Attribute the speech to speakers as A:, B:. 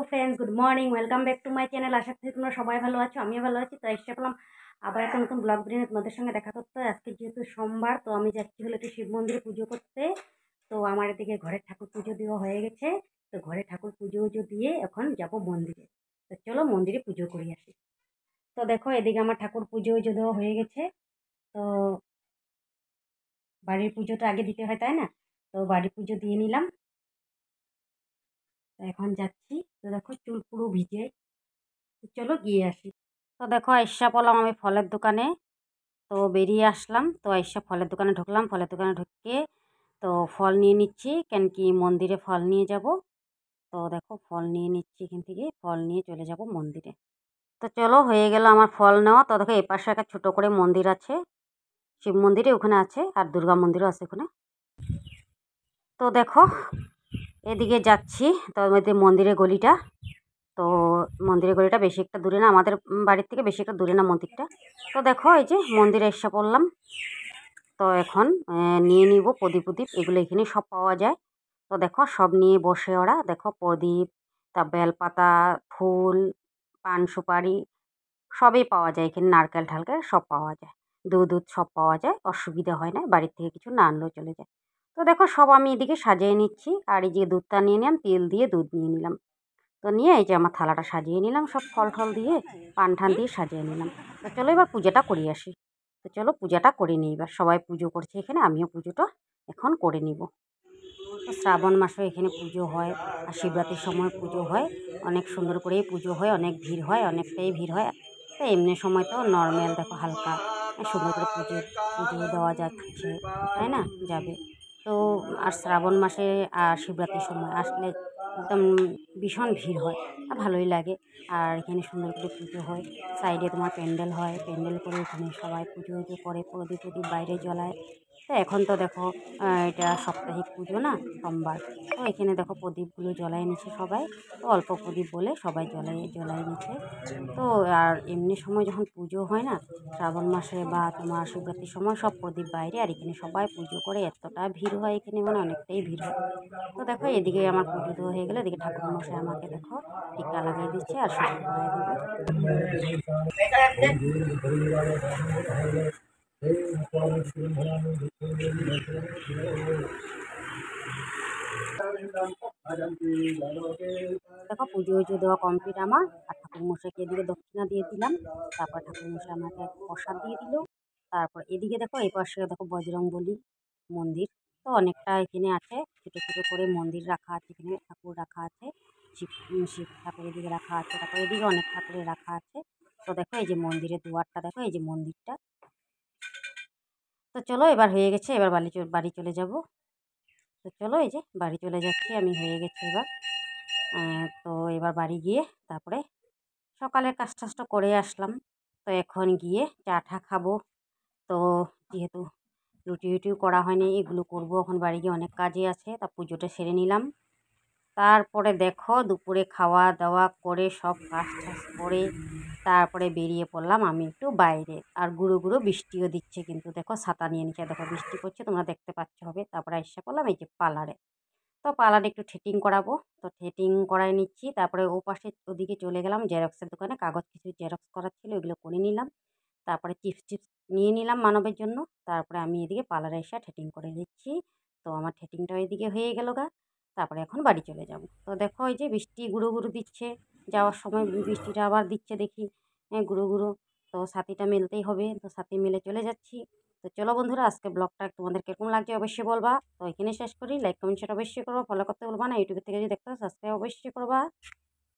A: Friends, good morning, welcome back to my channel. আশা করি তোমরা সবাই ভালো আছো, আমিও ভালো আছি। তো এসে পেলাম আবার একটা নতুন ব্লগ ভিডিও তোমাদের সঙ্গে দেখা করতে। আজকে যেহেতু সোমবার, তো আমি যাচ্ছি হলো একটু শিব মন্দিরে পুজো করতে। তো আমার এদিকে ঘরের ঠাকুর পুজো দেওয়া হয়ে গেছে। তো ঘরে ঠাকুর পুজো দিয়ে এখন যাব মন্দিরে। তো চলো মন্দিরে পুজো করে আসি। তো দেখো এদিকে আমার ঠাকুর পুজো দেওয়া হয়ে গেছে। তো বাড়ির পুজোটা আগে দিতে হয়, তাই না? তো বাড়ির পুজো দিয়ে নিলাম। তো এখন যাচ্ছি। তো দেখো চুল পুরো ভিজে। তো চলো গিয়ে আসি। তো দেখো আইসা পড়লাম আমি ফলের দোকানে। তো বেরিয়ে আসলাম, তো আইসা ফলের দোকানে ঢুকলাম। ফলের দোকানে ঢুকে তো ফল নিয়ে নিচ্ছি, কেন কি মন্দিরে ফল নিয়ে যাব। তো দেখো ফল নিয়ে নিচ্ছি, এখান থেকে ফল নিয়ে চলে যাব মন্দিরে। তো চলো হয়ে গেল আমার ফল নেওয়া। তো দেখো এপাশে একটা ছোট করে মন্দির আছে, শিব মন্দিরে ওখানে আছে, আর দুর্গা মন্দিরও আছে ওখানে। তো দেখো এদিকে যাচ্ছি। তো মন্দিরের গলিটা, তো মন্দিরের গলিটা বেশি একটা দূরে না, আমাদের বাড়ির থেকে বেশি একটা দূরে না মন্দিরটা। তো দেখো এই যে মন্দিরে এসে পড়লাম। তো এখন নিয়ে নিব প্রদীপ এগুলো এখানে সব পাওয়া যায়। তো দেখো সব নিয়ে বসে ওরা, দেখো প্রদীপ, তা বেলপাতা, ফুল, পান সুপারি সবই পাওয়া যায় এখানে, নারকেল ঠালকেল সব পাওয়া যায়, দুধ সব পাওয়া যায়, অসুবিধা হয় না, বাড়ির থেকে কিছু না আনলেও চলে যায়। তো দেখো সব আমি এদিকে সাজিয়ে নিচ্ছি, আর এই যে দুধটা নিয়ে নিলাম, তেল দিয়ে দুধ নিয়ে নিলাম। তো নিয়ে এই যে আমার থালাটা সাজিয়ে নিলাম, সব ফল টল দিয়ে পান ঠান দিয়ে সাজিয়ে নিলাম। তো চলো এবার পূজাটা করে আসি। তো চলো পূজাটা করে নিই, এবার সবাই পুজো করছে এখানে, আমিও পুজোটা এখন করে নিব। তো শ্রাবণ মাসে এখানে পুজো হয়, আর শিবরাত্রির সময় পুজো হয়, অনেক সুন্দর করেই পুজো হয়, অনেক ভিড় হয়, অনেকটাই ভিড় হয়। তো এমনি সময় তো নর্মাল দেখো হালকা সুন্দর করে পুজো দেওয়া যাচ্ছে, তাই না? যাবে তো। আর শ্রাবণ মাসে আর শিবরাত্রির সময় আসলে একদম ভীষণ ভিড় হয়, আর ভালোই লাগে। আর এখানে সুন্দর করে পুজো হয়, সাইডে তোমার প্যান্ডেল হয়, প্যান্ডেল করে ওখানে সবাই পুজো করে, প্রদীপ বাইরে জ্বলায়। তো এখন তো দেখো এটা সাপ্তাহিক পুজো না, সোমবার। তো এখানে দেখো প্রদীপগুলো জ্বলাই নিচ্ছে সবাই। তো অল্প প্রদীপ বলে সবাই জ্বলাই নিচ্ছে। তো আর এমনি সময় যখন পুজো হয় না, শ্রাবণ মাসে বা তোমার শিবরাত্রির সময় সব প্রদীপ বাইরে, আর এখানে সবাই পুজো করে, এতটা ভিড় হয় এখানে, মানে অনেকটাই ভিড় হয়। তো দেখো এদিকে আমার পুজো দেওয়া হয়ে গেলে, এদিকে ঠাকুর মশাই আমাকে দেখো টিকা লাগিয়ে দিচ্ছে আর শুরু করাই দেবে। দেখো পুজো দেওয়া কমপ্লিট আমার, আর ঠাকুরমশাইকে এদিকে দক্ষিণা দিয়ে দিলাম। তারপর ঠাকুরমশাই আমাকে প্রসাদ দিয়ে দিল। তারপর এদিকে দেখো এই পাশে দেখো বজরংবলী মন্দির। তো অনেকটা এখানে আছে, ছোটো ছোটো করে মন্দির রাখা আছে, এখানে ঠাকুর রাখা আছে, শিব ঠাকুর এদিকে রাখা আছে, তারপর এদিকে অনেক ঠাকুরের রাখা আছে। তো দেখো এই যে মন্দিরের দুয়ারটা, দেখো এই যে মন্দিরটা। তো চলো এবার হয়ে গেছে, এবার বাড়ি চলে যাব। তো চলো এই যে বাড়ি চলে যাচ্ছি আমি, হয়ে গেছে এবার। তো এবার বাড়ি গিয়ে তারপরে সকালের কাজ টাজটা করে আসলাম। তো এখন গিয়ে চা টা খাবো। তো যেহেতু রুটিও করা হয়নি, এগুলো করবো এখন, বাড়ি গিয়ে অনেক কাজই আছে। তা পুজোটা সেরে নিলাম। তারপরে দেখো দুপুরে খাওয়া দাওয়া করে সব কাজ টাজ করে তারপরে বেরিয়ে পড়লাম আমি একটু বাইরে। আর গুঁড়ো গুঁড়ো বৃষ্টিও দিচ্ছে, কিন্তু দেখো ছাতা নিয়ে নিচে দেখো বৃষ্টি পড়ছে, তোমরা দেখতে পাচ্ছ হবে। তারপরে এসে পড়লাম এই যে পার্লারে। তো পার্লারে একটু থ্রেডিং করাবো, তো থ্রেডিং করাই নিচ্ছি। তারপরে ও পাশে ওদিকে চলে গেলাম জেরক্সের দোকানে, কাগজ কিছু জেরক্স করার ছিল, এগুলো করে নিলাম। তারপরে চিপস নিয়ে নিলাম মানবের জন্য। তারপরে আমি এদিকে পার্লারে এসে থ্রেডিং করে দিচ্ছি। তো আমার থ্রেডিংটাও এদিকে হয়ে গেল গা। তারপরে এখন বাড়ি চলে যাব। তো দেখো এই যে বৃষ্টি গুঁড়ো গুঁড়ো দিচ্ছে, যাওয়ার সময় বৃষ্টিটা আবার দিচ্ছে দেখি, গুঁড়ো গুঁড়ো। তো সাথীটা মেলতেই হবে, তো সাথী মেলে চলে যাচ্ছি। তো চলো বন্ধুরা, আজকে ব্লগটা তোমাদের কেমন লাগছে অবশ্যই বলবা। তো এখানে শেষ করি, লাইক কমেন্ট শেয়ার অবশ্যই করবা, ফলো করতে বলবা না, ইউটিউব থেকে যদি দেখতে সাবস্ক্রাইব অবশ্যই করবা।